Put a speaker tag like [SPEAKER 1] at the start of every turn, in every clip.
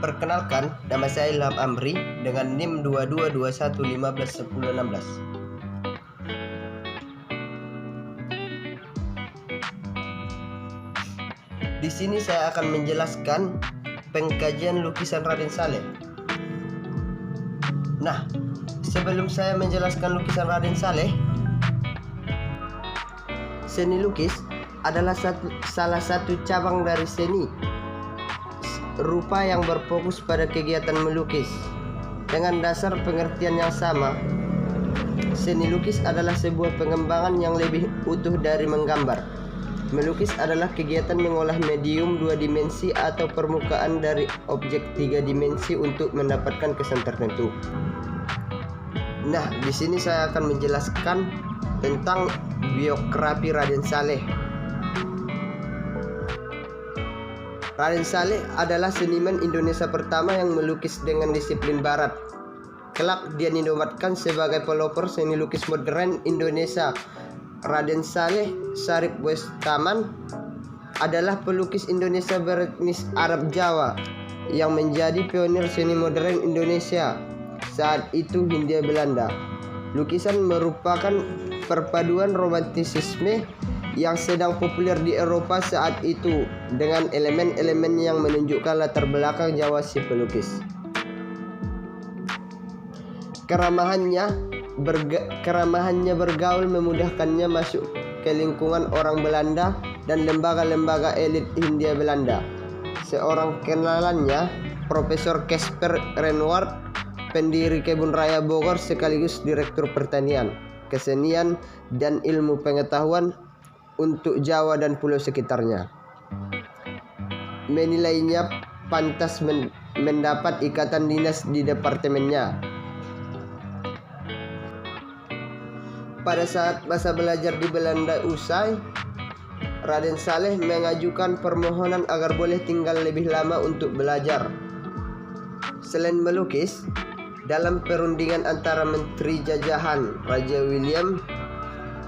[SPEAKER 1] Perkenalkan, nama saya Ilham Amri dengan NIM 2221151016. Di sini saya akan menjelaskan pengkajian lukisan Raden Saleh. Nah, sebelum saya menjelaskan lukisan Raden Saleh, seni lukis adalah salah satu cabang dari seni rupa yang berfokus pada kegiatan melukis. Dengan dasar pengertian yang sama, seni lukis adalah sebuah pengembangan yang lebih utuh dari menggambar. Melukis adalah kegiatan mengolah medium dua dimensi atau permukaan dari objek tiga dimensi untuk mendapatkan kesan tertentu. Nah, di sini saya akan menjelaskan tentang biografi Raden Saleh. Raden Saleh adalah seniman Indonesia pertama yang melukis dengan disiplin barat. Kelak dia dinobatkan sebagai pelopor seni lukis modern Indonesia. Raden Saleh Syarif Bustaman adalah pelukis Indonesia beretnis Arab Jawa yang menjadi pionir seni modern Indonesia. Saat itu Hindia Belanda. Lukisan merupakan perpaduan romantisisme yang sedang populer di Eropa saat itu dengan elemen-elemen yang menunjukkan latar belakang Jawa si pelukis. Keramahannya bergaul memudahkannya masuk ke lingkungan orang Belanda dan lembaga-lembaga elit Hindia Belanda. Seorang kenalannya, Profesor Casper Renward, pendiri Kebun Raya Bogor sekaligus Direktur Pertanian, Kesenian, dan Ilmu Pengetahuan untuk Jawa dan pulau sekitarnya, menilainya pantas mendapat ikatan dinas di departemennya. Pada saat masa belajar di Belanda usai, Raden Saleh mengajukan permohonan agar boleh tinggal lebih lama untuk belajar. Selain melukis, dalam perundingan antara Menteri Jajahan Raja William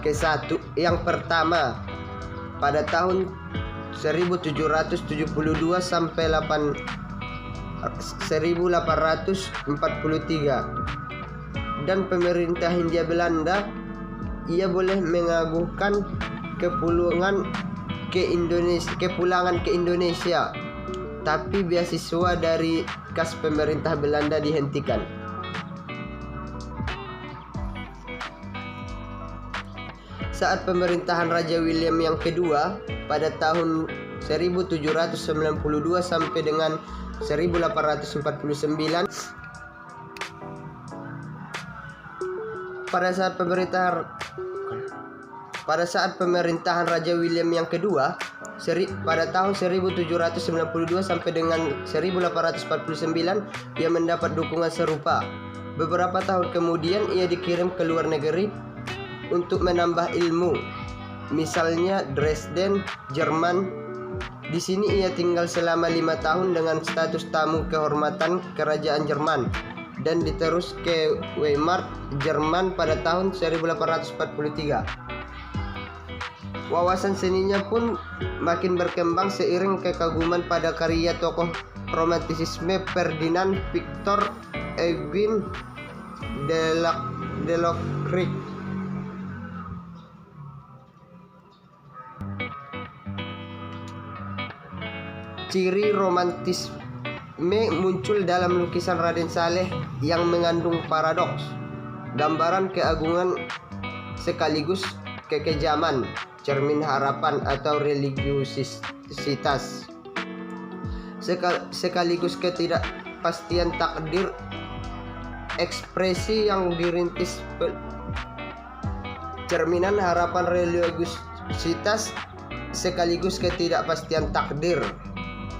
[SPEAKER 1] ke-1 yang pertama pada tahun 1772 sampai 1843 dan pemerintah Hindia Belanda, ia boleh mengajukan kepulangan ke Indonesia, tapi beasiswa dari kas pemerintah Belanda dihentikan. Saat pemerintahan Raja William yang kedua pada tahun 1792 sampai dengan 1849, pada saat pemerintahan Raja William yang kedua pada tahun 1792 sampai dengan 1849, ia mendapat dukungan serupa. Beberapa tahun kemudian ia dikirim ke luar negeri untuk menambah ilmu, misalnya Dresden, Jerman. Di sini ia tinggal selama 5 tahun dengan status tamu kehormatan kerajaan Jerman dan diterus ke Weimar, Jerman pada tahun 1843. Wawasan seninya pun makin berkembang seiring kekaguman pada karya tokoh romantisisme Ferdinand Victor Eugen Delacroix. Ciri romantisme muncul dalam lukisan Raden Saleh yang mengandung paradoks, gambaran keagungan sekaligus kekejaman, cermin harapan atau religiusitas, sekaligus ketidakpastian takdir, ekspresi yang dirintis cerminan harapan religiusitas sekaligus ketidakpastian takdir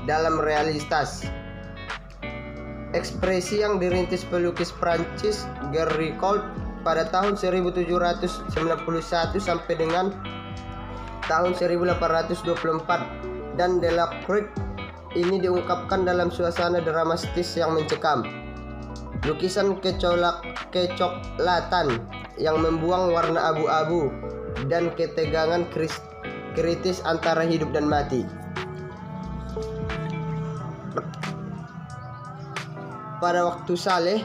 [SPEAKER 1] dalam realitas. Ekspresi yang dirintis pelukis Prancis Géricault pada tahun 1791 sampai dengan tahun 1824 dan Delacroix ini diungkapkan dalam suasana dramatis yang mencekam. Lukisan kecoklatan yang membuang warna abu-abu dan ketegangan kritis antara hidup dan mati. pada waktu Saleh.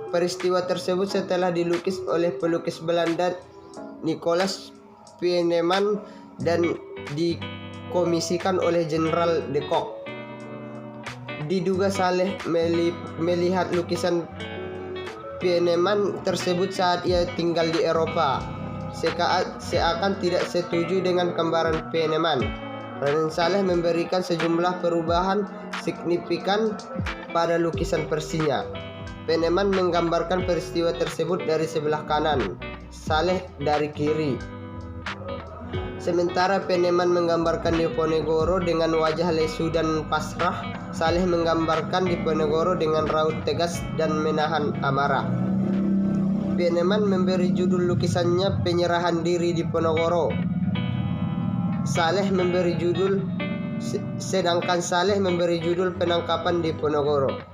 [SPEAKER 1] Peristiwa tersebut setelah dilukis oleh pelukis Belanda Nicolaas Pieneman dan dikomisikan oleh Jenderal de Kock. Diduga Saleh melihat lukisan Pieneman tersebut saat ia tinggal di Eropa, seakan tidak setuju dengan gambaran Pieneman. Raden Saleh memberikan sejumlah perubahan signifikan pada lukisan versinya. Pieneman menggambarkan peristiwa tersebut dari sebelah kanan, Saleh dari kiri. Sementara Pieneman menggambarkan Diponegoro dengan wajah lesu dan pasrah, Saleh menggambarkan Diponegoro dengan raut tegas dan menahan amarah. Pieneman memberi judul lukisannya Penyerahan Diri Diponegoro. Sedangkan Saleh memberi judul Penangkapan Diponegoro.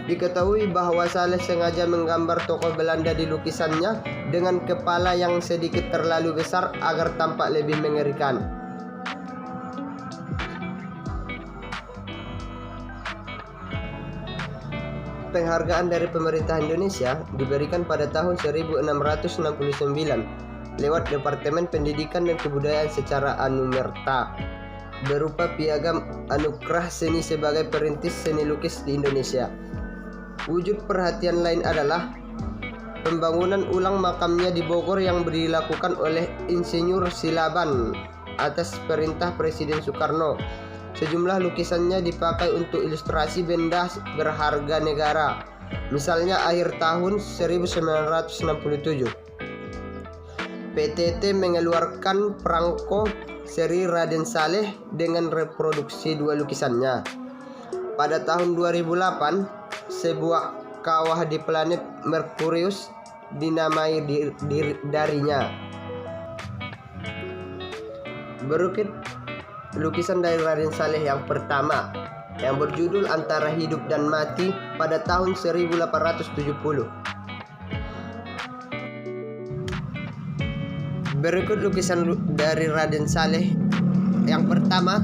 [SPEAKER 1] Diketahui bahwa Saleh sengaja menggambar tokoh Belanda di lukisannya dengan kepala yang sedikit terlalu besar agar tampak lebih mengerikan. Penghargaan dari pemerintah Indonesia diberikan pada tahun 1669 lewat Departemen Pendidikan dan Kebudayaan secara anumerta berupa piagam anugerah seni sebagai perintis seni lukis di Indonesia. Wujud perhatian lain adalah pembangunan ulang makamnya di Bogor yang dilakukan oleh Insinyur Silaban atas perintah Presiden Soekarno. Sejumlah lukisannya dipakai untuk ilustrasi benda berharga negara, misalnya akhir tahun 1967. PTT mengeluarkan perangko seri Raden Saleh dengan reproduksi dua lukisannya. Pada tahun 2008, sebuah kawah di planet Merkurius dinamai darinya. Berikut lukisan dari Raden Saleh yang pertama, yang berjudul Antara Hidup dan Mati pada tahun 1870. Berikut lukisan dari Raden Saleh yang pertama,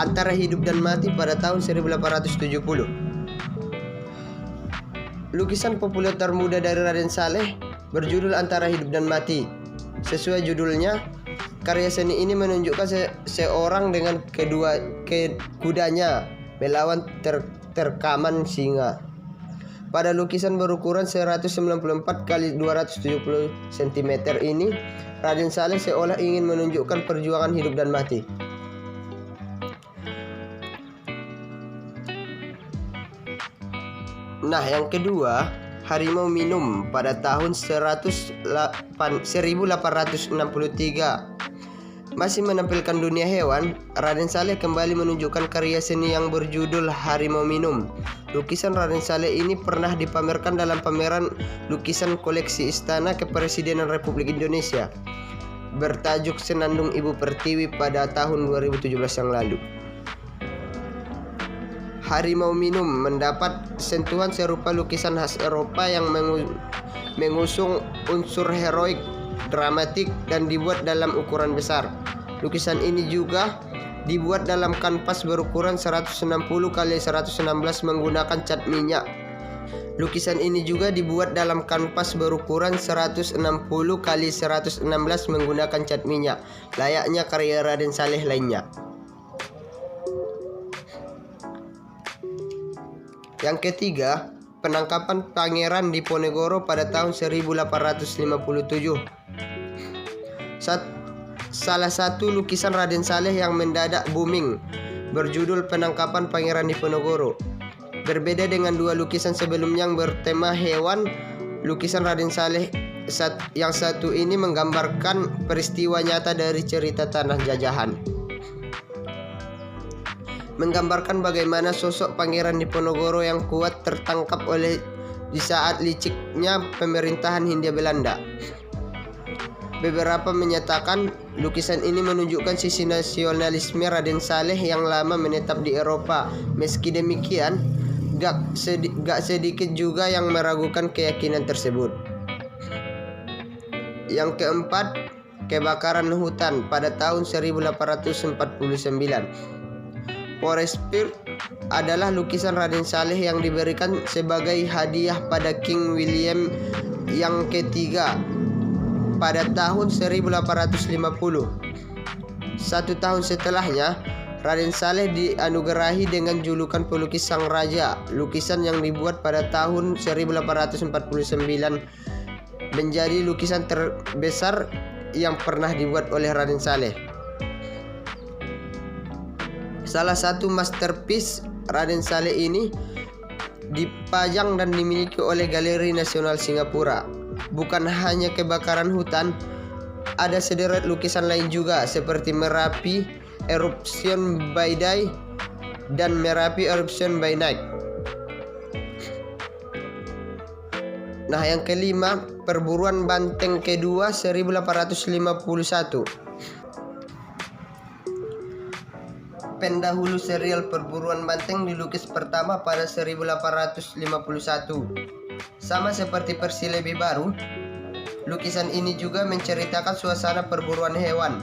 [SPEAKER 1] Antara Hidup dan Mati pada tahun 1870. Lukisan populer termuda dari Raden Saleh berjudul Antara Hidup dan Mati. Sesuai judulnya, karya seni ini menunjukkan seorang dengan kudanya melawan terkaman singa. Pada lukisan berukuran 194 x 270 cm ini, Raden Saleh seolah ingin menunjukkan perjuangan hidup dan mati. Nah, yang kedua, Harimau Minum pada tahun 1863. Masih menampilkan dunia hewan, Raden Saleh kembali menunjukkan karya seni yang berjudul Harimau Minum. Lukisan Raden Saleh ini pernah dipamerkan dalam pameran lukisan koleksi Istana Kepresidenan Republik Indonesia bertajuk Senandung Ibu Pertiwi pada tahun 2017 yang lalu. Harimau Minum mendapat sentuhan serupa lukisan khas Eropa yang mengusung unsur heroik, dramatik, dan dibuat dalam ukuran besar. Lukisan ini juga dibuat dalam kanvas berukuran 160 x 116 menggunakan cat minyak. Lukisan ini juga dibuat dalam kanvas berukuran 160 x 116 menggunakan cat minyak, layaknya karya Raden Saleh lainnya. Yang ketiga, penangkapan Pangeran Diponegoro pada tahun 1857. Salah satu lukisan Raden Saleh yang mendadak booming berjudul Penangkapan Pangeran Diponegoro. Berbeda dengan dua lukisan sebelumnya yang bertema hewan, lukisan Raden Saleh yang satu ini menggambarkan peristiwa nyata dari cerita tanah jajahan. Menggambarkan bagaimana sosok Pangeran Diponegoro yang kuat tertangkap di saat liciknya pemerintahan Hindia Belanda. Beberapa menyatakan lukisan ini menunjukkan sisi nasionalisme Raden Saleh yang lama menetap di Eropa. Meski demikian, gak sedikit juga yang meragukan keyakinan tersebut. Yang keempat, kebakaran hutan pada tahun 1849. adalah lukisan Raden Saleh yang diberikan sebagai hadiah pada King William yang ketiga pada tahun 1850. Satu tahun setelahnya, Raden Saleh dianugerahi dengan julukan pelukis Sang Raja. Lukisan yang dibuat pada tahun 1849 menjadi lukisan terbesar yang pernah dibuat oleh Raden Saleh. Salah satu masterpiece Raden Saleh ini dipajang dan dimiliki oleh Galeri Nasional Singapura. Bukan hanya kebakaran hutan, ada sederet lukisan lain juga seperti Merapi Eruption by Day dan Merapi Eruption by Night. Nah, yang kelima, Perburuan Banteng kedua 1851. Pendahulu serial Perburuan Banteng dilukis pertama pada 1851. Sama seperti versi lebih baru, lukisan ini juga menceritakan suasana perburuan hewan.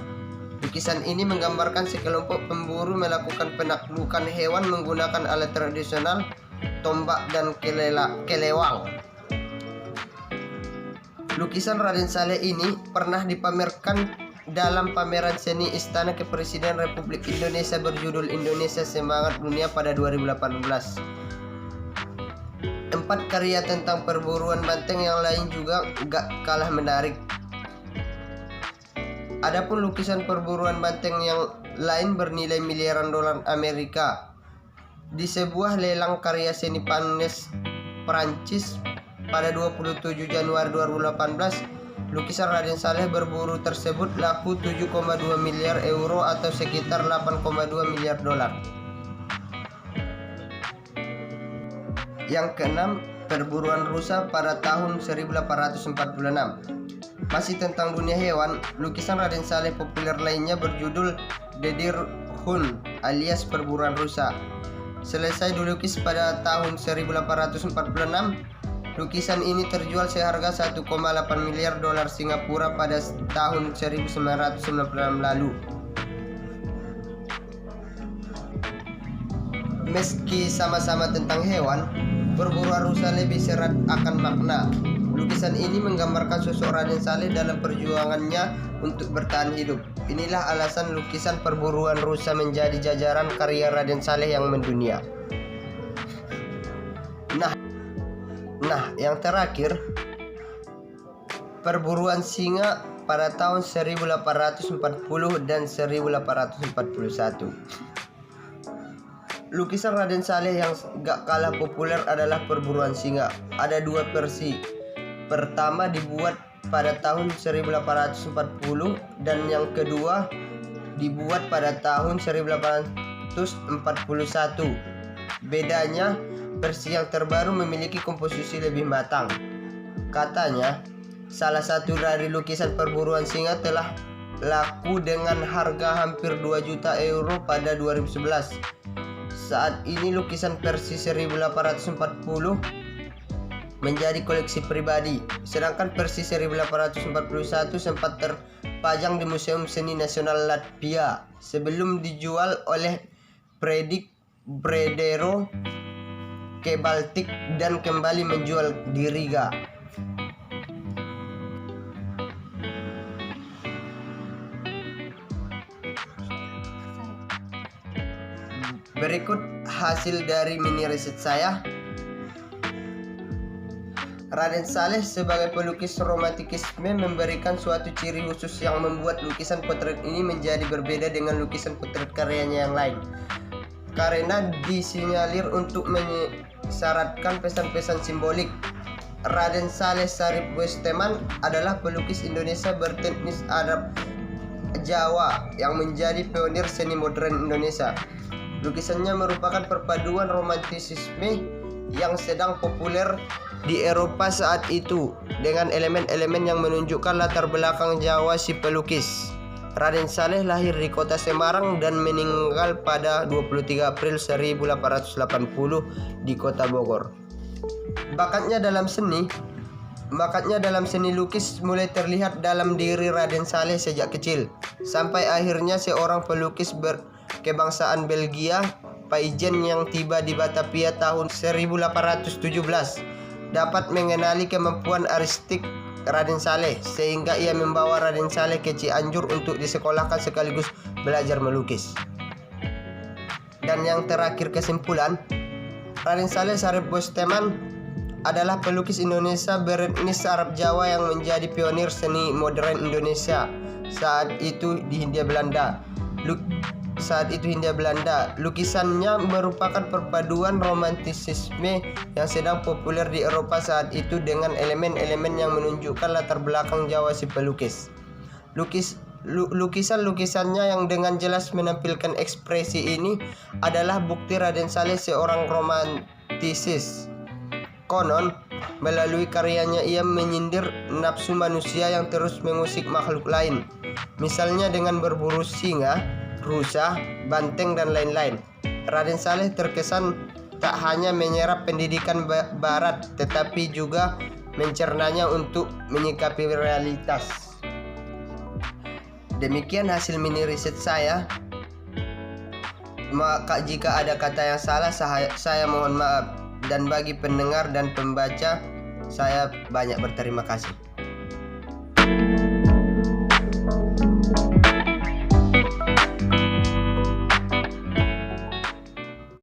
[SPEAKER 1] Lukisan ini menggambarkan sekelompok pemburu melakukan penaklukan hewan menggunakan alat tradisional, tombak dan kelewang. Lukisan Raden Saleh ini pernah dipamerkan dalam pameran seni Istana Kepresiden Republik Indonesia berjudul Indonesia Semangat Dunia pada 2018. 4 karya tentang perburuan banteng yang lain juga gak kalah menarik. Adapun lukisan perburuan banteng yang lain bernilai miliaran dolar Amerika. Di sebuah lelang karya seni Panes, Prancis pada 27 Januari 2018, lukisan Raden Saleh berburu tersebut laku 7,2 miliar euro atau sekitar 8,2 miliar dolar. Yang keenam, perburuan rusa pada tahun 1846. Masih tentang dunia hewan, lukisan Raden Saleh populer lainnya berjudul The Deer Hunt alias perburuan rusa. Selesai dilukis pada tahun 1846, lukisan ini terjual seharga 1,8 miliar dolar Singapura pada tahun 1996 lalu. Meski sama-sama tentang hewan, perburuan rusa lebih serat akan makna. Lukisan ini menggambarkan sosok Raden Saleh dalam perjuangannya untuk bertahan hidup. Inilah alasan lukisan perburuan rusa menjadi jajaran karya Raden Saleh yang mendunia. Nah, yang terakhir, perburuan singa pada tahun 1840 dan 1841. Lukisan Raden Saleh yang gak kalah populer adalah perburuan singa. Ada 2 versi. Pertama dibuat pada tahun 1840 dan yang kedua dibuat pada tahun 1841. Bedanya, versi yang terbaru memiliki komposisi lebih matang. Katanya, salah satu dari lukisan perburuan singa telah laku dengan harga hampir 2 juta euro pada 2011. Saat ini lukisan versi 1840 menjadi koleksi pribadi, sedangkan versi 1841 sempat terpajang di Museum Seni Nasional Latvia sebelum dijual oleh Fredrik Bredero ke Baltik dan kembali menjual di Riga. Berikut hasil dari mini riset saya. Raden Saleh sebagai pelukis romantikisme memberikan suatu ciri khusus yang membuat lukisan potret ini menjadi berbeda dengan lukisan potret karyanya yang lain. Karena disinyalir untuk mensyaratkan pesan-pesan simbolik. Raden Saleh Sarip Busteman adalah pelukis Indonesia berteknis Arab Jawa yang menjadi pionir seni modern Indonesia. Lukisannya merupakan perpaduan romantisisme yang sedang populer di Eropa saat itu dengan elemen-elemen yang menunjukkan latar belakang Jawa si pelukis. Raden Saleh lahir di kota Semarang dan meninggal pada 23 April 1880 di kota Bogor. Bakatnya dalam seni lukis mulai terlihat dalam diri Raden Saleh sejak kecil, sampai akhirnya seorang pelukis berkebangsaan Belgia Paijen yang tiba di Batavia tahun 1817 dapat mengenali kemampuan artistik Raden Saleh, sehingga ia membawa Raden Saleh ke Cianjur untuk disekolahkan sekaligus belajar melukis. Dan yang terakhir kesimpulan, Raden Saleh Sharif Bosteman adalah pelukis Indonesia beretnis Arab Jawa yang menjadi pionir seni modern Indonesia saat itu di Hindia Belanda. Lukisannya merupakan perpaduan romantisisme yang sedang populer di Eropa saat itu dengan elemen-elemen yang menunjukkan latar belakang Jawa si pelukis. Lukisan-lukisannya yang dengan jelas menampilkan ekspresi ini adalah bukti Raden Saleh seorang romantisis. Konon, melalui karyanya ia menyindir nafsu manusia yang terus mengusik makhluk lain, misalnya dengan berburu singa, rusa, banteng, dan lain-lain. Raden Saleh terkesan tak hanya menyerap pendidikan barat, tetapi juga mencernanya untuk menyikapi realitas. Demikian hasil mini riset saya. Maka jika ada kata yang salah, saya mohon maaf. Dan bagi pendengar dan pembaca, saya banyak berterima kasih.